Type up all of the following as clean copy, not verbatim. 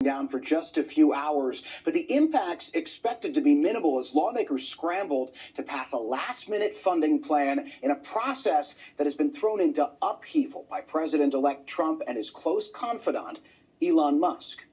down for just a few hours, but the impact's expected to be minimal as lawmakers scrambled to pass a last-minute funding plan in a process that has been thrown into upheaval by President-elect Trump and his close confidant, Elon Musk.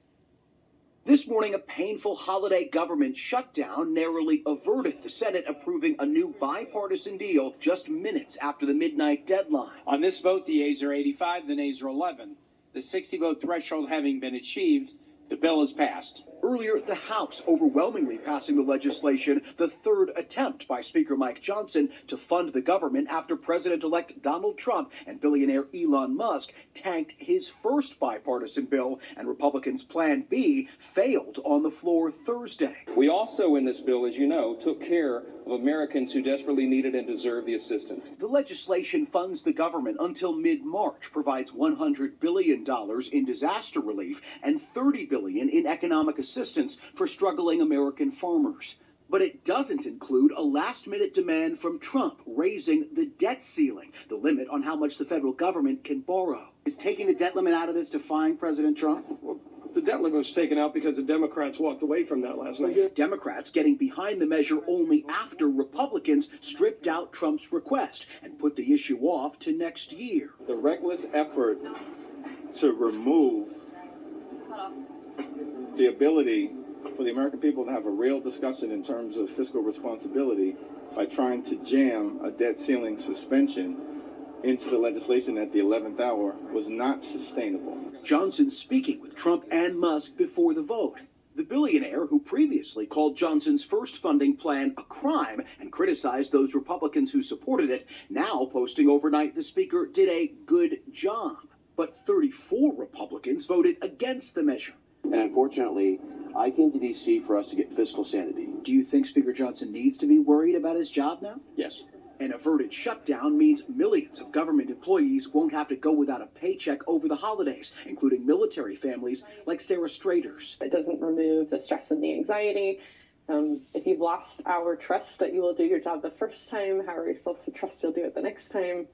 This morning, a painful holiday government shutdown narrowly averted the Senate approving a new bipartisan deal just minutes after the midnight deadline. On this vote, the yeas are 85, the nays are 11. The 60-vote threshold having been achieved, the bill is passed. Earlier, the House overwhelmingly passing the legislation, the third attempt by Speaker Mike Johnson to fund the government after President-elect Donald Trump and billionaire Elon Musk tanked his first bipartisan bill, and Republicans' Plan B failed on the floor Thursday. We also, in this bill, as you know, took care of Americans who desperately needed and deserved the assistance. The legislation funds the government until mid-March, provides $100 billion in disaster relief and $30 billion in economic assistance for struggling American farmers. But it doesn't include a last-minute demand from Trump raising the debt ceiling, the limit on how much the federal government can borrow. Is taking the debt limit out of this defying President Trump? Well, the debt limit was taken out because the Democrats walked away from that last night. Democrats getting behind the measure only after Republicans stripped out Trump's request and put the issue off to next year. The reckless effort to remove the ability for the American people to have a real discussion in terms of fiscal responsibility by trying to jam a debt ceiling suspension into the legislation at the 11th hour was not sustainable. Johnson speaking with Trump and Musk before the vote. The billionaire, who previously called Johnson's first funding plan a crime and criticized those Republicans who supported it, now posting overnight the speaker did a good job. But 34 Republicans voted against the measure. And unfortunately, I came to D.C. for us to get fiscal sanity. Do you think Speaker Johnson needs to be worried about his job now? Yes. An averted shutdown means millions of government employees won't have to go without a paycheck over the holidays, including military families like Sarah Strader's. It doesn't remove the stress and the anxiety. If you've lost our trust that you will do your job the first time, how are we supposed to trust you'll do it the next time?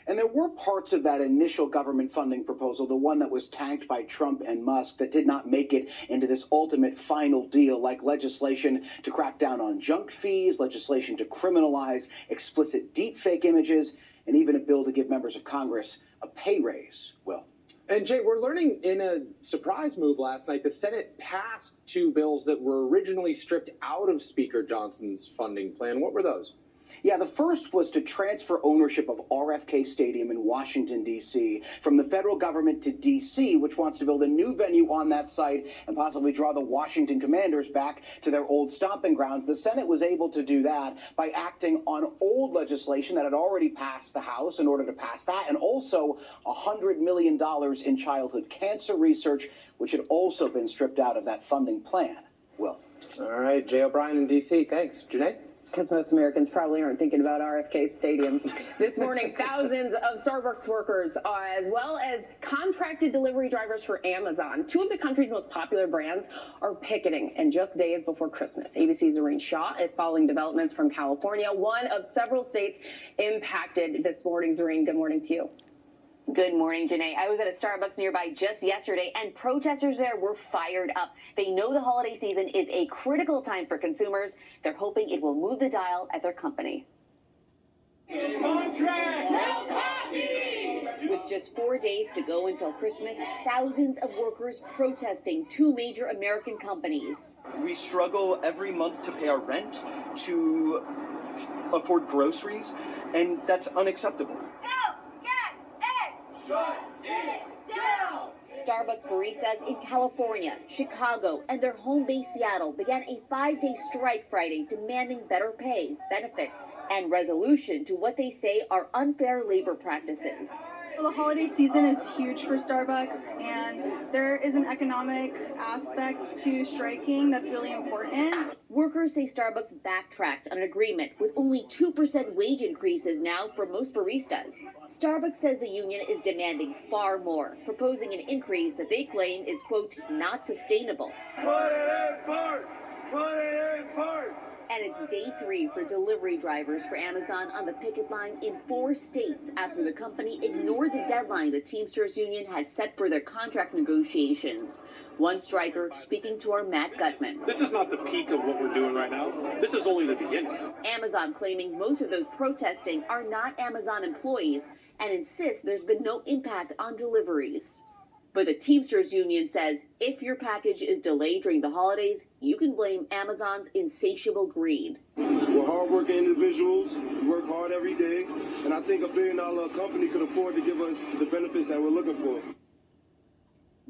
And there were parts of that initial government funding proposal, the one that was tanked by Trump and Musk, that did not make it into this ultimate final deal, like legislation to crack down on junk fees, legislation to criminalize explicit deepfake images, and even a bill to give members of Congress a pay raise. Well, and Jay, we're learning in a surprise move last night, the Senate passed two bills that were originally stripped out of Speaker Johnson's funding plan. What were those? Yeah, the first was to transfer ownership of RFK Stadium in Washington, D.C. from the federal government to D.C., which wants to build a new venue on that site and possibly draw the Washington Commanders back to their old stomping grounds. The Senate was able to do that by acting on old legislation that had already passed the House in order to pass that, and also $100 million in childhood cancer research, which had also been stripped out of that funding plan. Will. All right, Jay O'Brien in D.C. Thanks. Janae? Because most Americans probably aren't thinking about RFK Stadium. This morning, thousands of Starbucks workers, as well as contracted delivery drivers for Amazon, two of the country's most popular brands, are picketing, and just days before Christmas. ABC's Zareen Shaw is following developments from California, one of several states impacted this morning. Zareen, good morning to you. Good morning, Janae. I was at a Starbucks nearby just yesterday, and protesters there were fired up. They know the holiday season is a critical time for consumers. They're hoping it will move the dial at their company. With just 4 days to go until Christmas, thousands of workers protesting two major American companies. We struggle every month to pay our rent, to afford groceries, and that's unacceptable. Shut it down! Starbucks baristas in California, Chicago, and their home base Seattle began a 5-day strike Friday demanding better pay, benefits, and resolution to what they say are unfair labor practices. The holiday season is huge for Starbucks, and there is an economic aspect to striking that's really important. Workers say Starbucks backtracked on an agreement with only 2% wage increases now for most baristas. Starbucks says the union is demanding far more, proposing an increase that they claim is, quote, not sustainable. Put it in first! Put it in first! And it's day 3 for delivery drivers for Amazon on the picket line in 4 states after the company ignored the deadline the Teamsters Union had set for their contract negotiations. One striker speaking to our Matt Gutman. This is not the peak of what we're doing right now. This is only the beginning. Amazon claiming most of those protesting are not Amazon employees and insists there's been no impact on deliveries. But the Teamsters Union says if your package is delayed during the holidays, you can blame Amazon's insatiable greed. We're hardworking individuals. We work hard every day. And I think $1 billion company could afford to give us the benefits that we're looking for.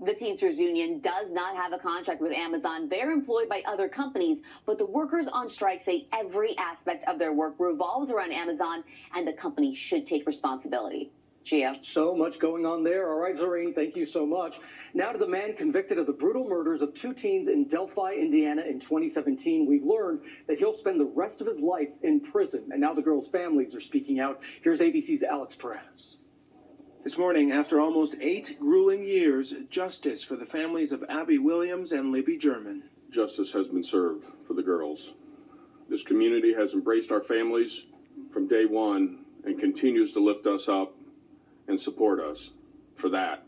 The Teamsters Union does not have a contract with Amazon. They're employed by other companies, but the workers on strike say every aspect of their work revolves around Amazon, and the company should take responsibility. Gio. So much going on there. All right, Zoreen, thank you so much. Now to the man convicted of the brutal murders of 2 teens in Delphi, Indiana in 2017. We've learned that he'll spend the rest of his life in prison, and now the girls' families are speaking out. Here's ABC's Alex Perez. This morning, after almost 8 grueling years, justice for the families of Abby Williams and Libby German. Justice has been served for the girls. This community has embraced our families from day one and continues to lift us up and support us. For that,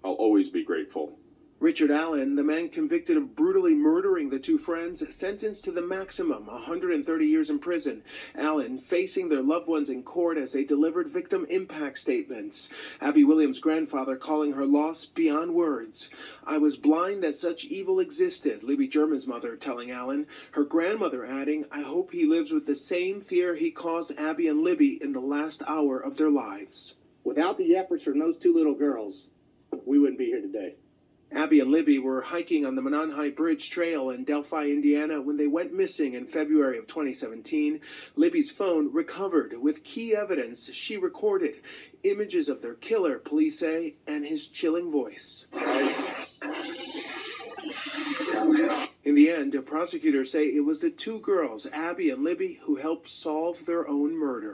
I'll always be grateful. Richard Allen, the man convicted of brutally murdering the 2 friends, sentenced to the maximum, 130 years in prison. Allen facing their loved ones in court as they delivered victim impact statements. Abby Williams' grandfather calling her loss beyond words. I was blind that such evil existed, Libby German's mother telling Allen. Her grandmother adding, I hope he lives with the same fear he caused Abby and Libby in the last hour of their lives. Without the efforts from those 2 little girls, we wouldn't be here today. Abby and Libby were hiking on the Mononhai Bridge Trail in Delphi, Indiana, when they went missing in February of 2017. Libby's phone recovered with key evidence she recorded, images of their killer, police say, and his chilling voice. In the end, prosecutors say it was the 2 girls, Abby and Libby, who helped solve their own murder.